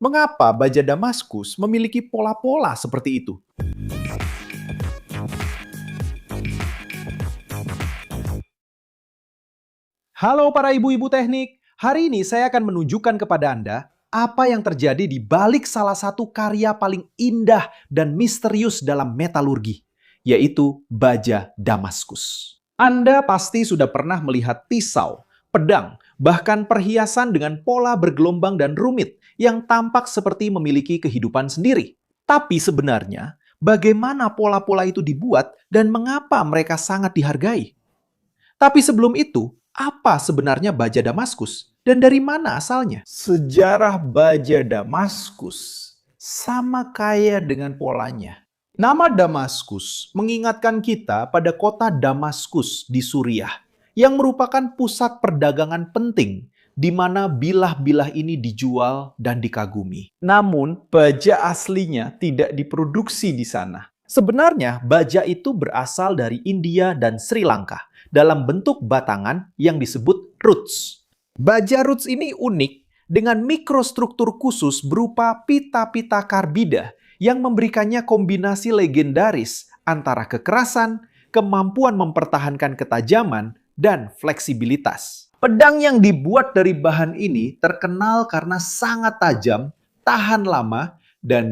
Mengapa baja Damaskus memiliki pola-pola seperti itu? Halo para ibu-ibu teknik, hari ini saya akan menunjukkan kepada Anda apa yang terjadi di balik salah satu karya paling indah dan misterius dalam metalurgi, yaitu baja Damaskus. Anda pasti sudah pernah melihat pisau, pedang, bahkan perhiasan dengan pola bergelombang dan rumit yang tampak seperti memiliki kehidupan sendiri. Tapi sebenarnya, bagaimana pola-pola itu dibuat dan mengapa mereka sangat dihargai? Tapi sebelum itu, apa sebenarnya baja Damaskus dan dari mana asalnya? Sejarah baja Damaskus sama kaya dengan polanya. Nama Damaskus mengingatkan kita pada kota Damaskus di Suriah yang merupakan pusat perdagangan penting di mana bilah-bilah ini dijual dan dikagumi. Namun, baja aslinya tidak diproduksi di sana. Sebenarnya, baja itu berasal dari India dan Sri Lanka dalam bentuk batangan yang disebut roots. Baja roots ini unik dengan mikrostruktur khusus berupa pita-pita karbida yang memberikannya kombinasi legendaris antara kekerasan, kemampuan mempertahankan ketajaman, dan fleksibilitas. Pedang yang dibuat dari bahan ini terkenal karena sangat tajam, tahan lama, dan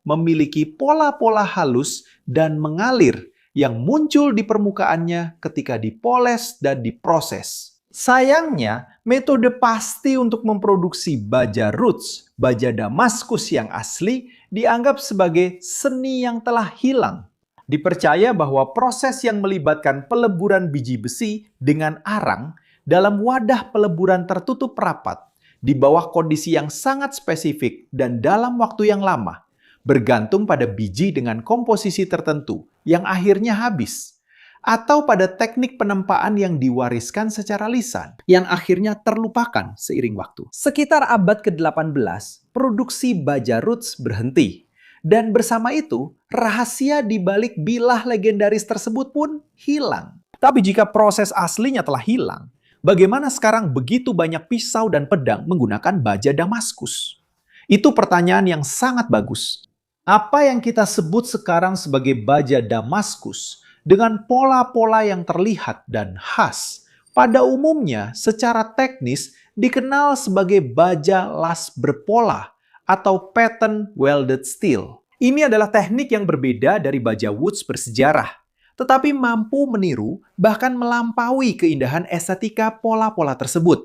memiliki pola-pola halus dan mengalir yang muncul di permukaannya ketika dipoles dan diproses. Sayangnya, metode pasti untuk memproduksi baja roots, baja Damaskus yang asli, dianggap sebagai seni yang telah hilang. Dipercaya bahwa proses yang melibatkan peleburan biji besi dengan arang dalam wadah peleburan tertutup rapat di bawah kondisi yang sangat spesifik dan dalam waktu yang lama, bergantung pada biji dengan komposisi tertentu yang akhirnya habis, atau pada teknik penempaan yang diwariskan secara lisan, yang akhirnya terlupakan seiring waktu. Sekitar abad ke-18, produksi baja roots berhenti. Dan bersama itu, rahasia di balik bilah legendaris tersebut pun hilang. Tapi jika proses aslinya telah hilang, bagaimana sekarang begitu banyak pisau dan pedang menggunakan baja Damaskus? Itu pertanyaan yang sangat bagus. Apa yang kita sebut sekarang sebagai baja Damaskus dengan pola-pola yang terlihat dan khas, pada umumnya secara teknis dikenal sebagai baja las berpola atau pattern welded steel. Ini adalah teknik yang berbeda dari baja woods bersejarah, tetapi mampu meniru bahkan melampaui keindahan estetika pola-pola tersebut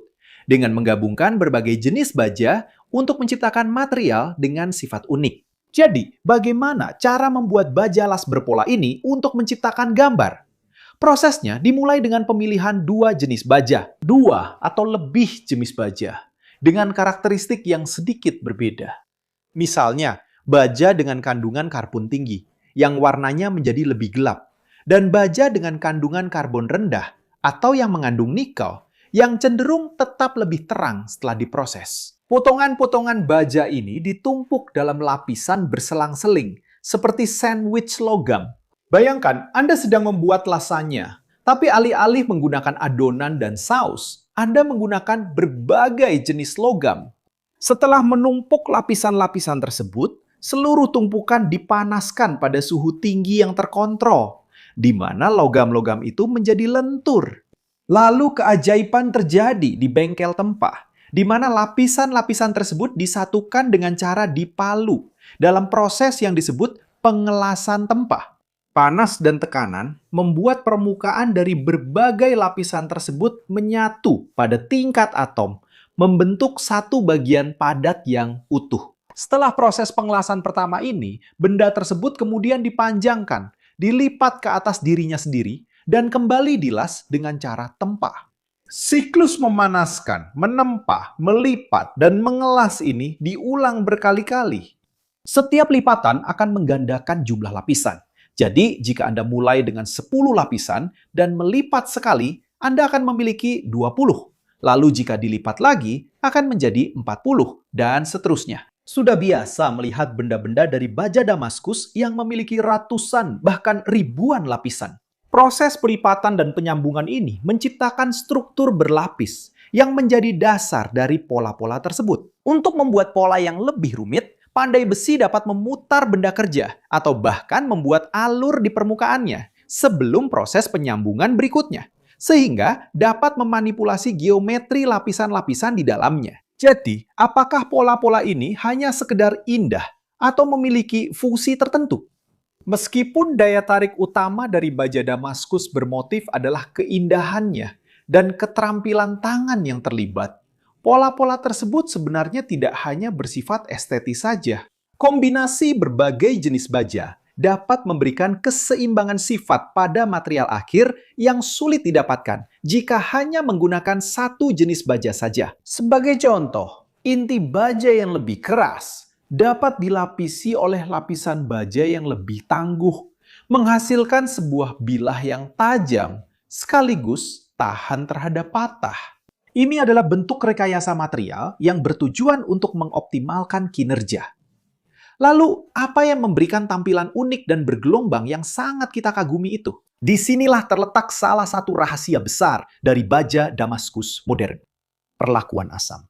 dengan menggabungkan berbagai jenis baja untuk menciptakan material dengan sifat unik. Jadi, bagaimana cara membuat baja las berpola ini untuk menciptakan gambar? Prosesnya dimulai dengan pemilihan dua jenis baja, dua atau lebih jenis baja, dengan karakteristik yang sedikit berbeda. Misalnya, baja dengan kandungan karbon tinggi, yang warnanya menjadi lebih gelap, dan baja dengan kandungan karbon rendah, atau yang mengandung nikel, yang cenderung tetap lebih terang setelah diproses. Potongan-potongan baja ini ditumpuk dalam lapisan berselang-seling, seperti sandwich logam. Bayangkan, Anda sedang membuat lasagna, tapi alih-alih menggunakan adonan dan saus, Anda menggunakan berbagai jenis logam. Setelah menumpuk lapisan-lapisan tersebut, seluruh tumpukan dipanaskan pada suhu tinggi yang terkontrol, di mana logam-logam itu menjadi lentur. Lalu keajaiban terjadi di bengkel tempah, di mana lapisan-lapisan tersebut disatukan dengan cara dipalu dalam proses yang disebut pengelasan tempah. Panas dan tekanan membuat permukaan dari berbagai lapisan tersebut menyatu pada tingkat atom, membentuk satu bagian padat yang utuh. Setelah proses pengelasan pertama ini, benda tersebut kemudian dipanjangkan, dilipat ke atas dirinya sendiri, dan kembali dilas dengan cara tempah. Siklus memanaskan, menempah, melipat, dan mengelas ini diulang berkali-kali. Setiap lipatan akan menggandakan jumlah lapisan. Jadi, jika Anda mulai dengan 10 lapisan dan melipat sekali, Anda akan memiliki 20. Lalu jika dilipat lagi, akan menjadi 40, dan seterusnya. Sudah biasa melihat benda-benda dari baja Damaskus yang memiliki ratusan, bahkan ribuan lapisan. Proses pelipatan dan penyambungan ini menciptakan struktur berlapis yang menjadi dasar dari pola-pola tersebut. Untuk membuat pola yang lebih rumit, pandai besi dapat memutar benda kerja atau bahkan membuat alur di permukaannya sebelum proses penyambungan berikutnya, sehingga dapat memanipulasi geometri lapisan-lapisan di dalamnya. Jadi, apakah pola-pola ini hanya sekedar indah atau memiliki fungsi tertentu? Meskipun daya tarik utama dari baja Damaskus bermotif adalah keindahannya dan keterampilan tangan yang terlibat, pola-pola tersebut sebenarnya tidak hanya bersifat estetis saja. Kombinasi berbagai jenis baja dapat memberikan keseimbangan sifat pada material akhir yang sulit didapatkan jika hanya menggunakan satu jenis baja saja. Sebagai contoh, inti baja yang lebih keras dapat dilapisi oleh lapisan baja yang lebih tangguh, menghasilkan sebuah bilah yang tajam sekaligus tahan terhadap patah. Ini adalah bentuk rekayasa material yang bertujuan untuk mengoptimalkan kinerja. Lalu, apa yang memberikan tampilan unik dan bergelombang yang sangat kita kagumi itu? Disinilah terletak salah satu rahasia besar dari baja Damaskus modern: perlakuan asam.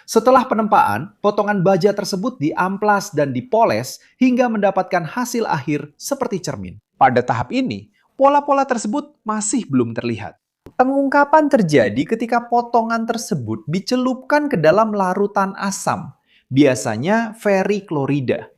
Setelah penempaan, potongan baja tersebut diamplas dan dipoles hingga mendapatkan hasil akhir seperti cermin. Pada tahap ini, pola-pola tersebut masih belum terlihat. Pengungkapan terjadi ketika potongan tersebut dicelupkan ke dalam larutan asam, biasanya feriklorida.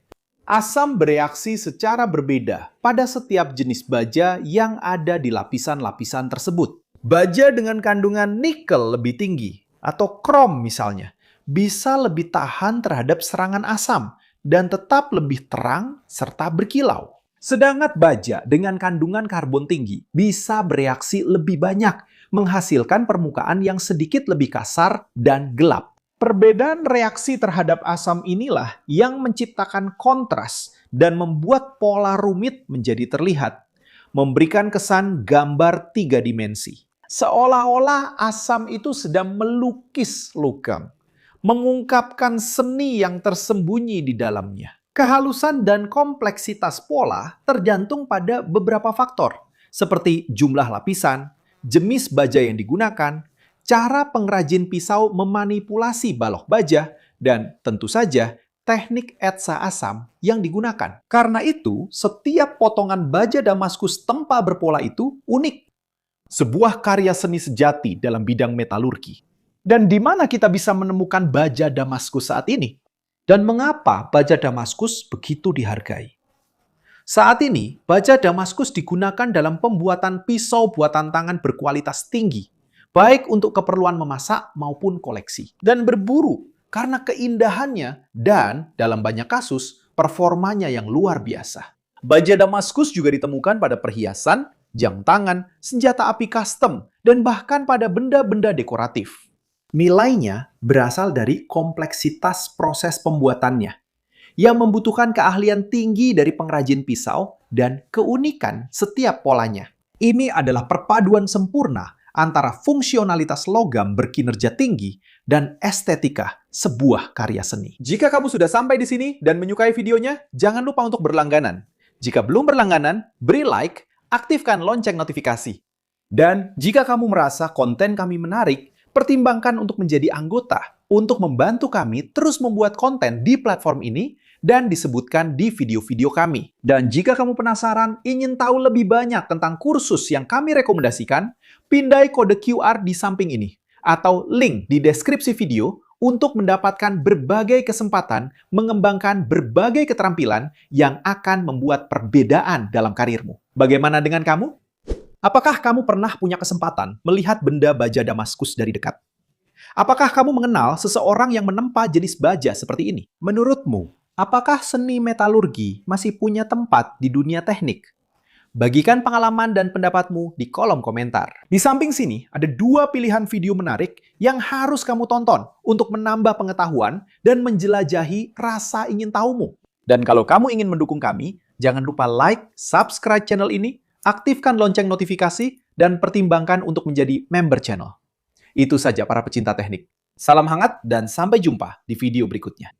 Asam bereaksi secara berbeda pada setiap jenis baja yang ada di lapisan-lapisan tersebut. Baja dengan kandungan nikel lebih tinggi, atau krom misalnya, bisa lebih tahan terhadap serangan asam dan tetap lebih terang serta berkilau. Sedangkan baja dengan kandungan karbon tinggi bisa bereaksi lebih banyak, menghasilkan permukaan yang sedikit lebih kasar dan gelap. Perbedaan reaksi terhadap asam inilah yang menciptakan kontras dan membuat pola rumit menjadi terlihat, memberikan kesan gambar 3 dimensi. Seolah-olah asam itu sedang melukis logam, mengungkapkan seni yang tersembunyi di dalamnya. Kehalusan dan kompleksitas pola tergantung pada beberapa faktor, seperti jumlah lapisan, jenis baja yang digunakan, cara pengrajin pisau memanipulasi balok baja, dan tentu saja teknik etsa asam yang digunakan. Karena itu, setiap potongan baja Damaskus tempa berpola itu unik. Sebuah karya seni sejati dalam bidang metalurgi. Dan di mana kita bisa menemukan baja Damaskus saat ini? Dan mengapa baja Damaskus begitu dihargai? Saat ini, baja Damaskus digunakan dalam pembuatan pisau buatan tangan berkualitas tinggi, baik untuk keperluan memasak maupun koleksi, dan berburu karena keindahannya dan, dalam banyak kasus, performanya yang luar biasa. Baja Damaskus juga ditemukan pada perhiasan, jam tangan, senjata api custom, dan bahkan pada benda-benda dekoratif. Nilainya berasal dari kompleksitas proses pembuatannya, yang membutuhkan keahlian tinggi dari pengrajin pisau dan keunikan setiap polanya. Ini adalah perpaduan sempurna antara fungsionalitas logam berkinerja tinggi dan estetika sebuah karya seni. Jika kamu sudah sampai di sini dan menyukai videonya, jangan lupa untuk berlangganan. Jika belum berlangganan, beri like, aktifkan lonceng notifikasi. Dan jika kamu merasa konten kami menarik, pertimbangkan untuk menjadi anggota untuk membantu kami terus membuat konten di platform ini dan disebutkan di video-video kami. Dan jika kamu penasaran ingin tahu lebih banyak tentang kursus yang kami rekomendasikan, pindai kode QR di samping ini atau link di deskripsi video untuk mendapatkan berbagai kesempatan mengembangkan berbagai keterampilan yang akan membuat perbedaan dalam karirmu. Bagaimana dengan kamu? Apakah kamu pernah punya kesempatan melihat benda baja Damaskus dari dekat? Apakah kamu mengenal seseorang yang menempa jenis baja seperti ini? Menurutmu, apakah seni metalurgi masih punya tempat di dunia teknik? Bagikan pengalaman dan pendapatmu di kolom komentar. Di samping sini, ada 2 pilihan video menarik yang harus kamu tonton untuk menambah pengetahuan dan menjelajahi rasa ingin tahumu. Dan kalau kamu ingin mendukung kami, jangan lupa like, subscribe channel ini, aktifkan lonceng notifikasi, dan pertimbangkan untuk menjadi member channel. Itu saja para pecinta teknik. Salam hangat dan sampai jumpa di video berikutnya.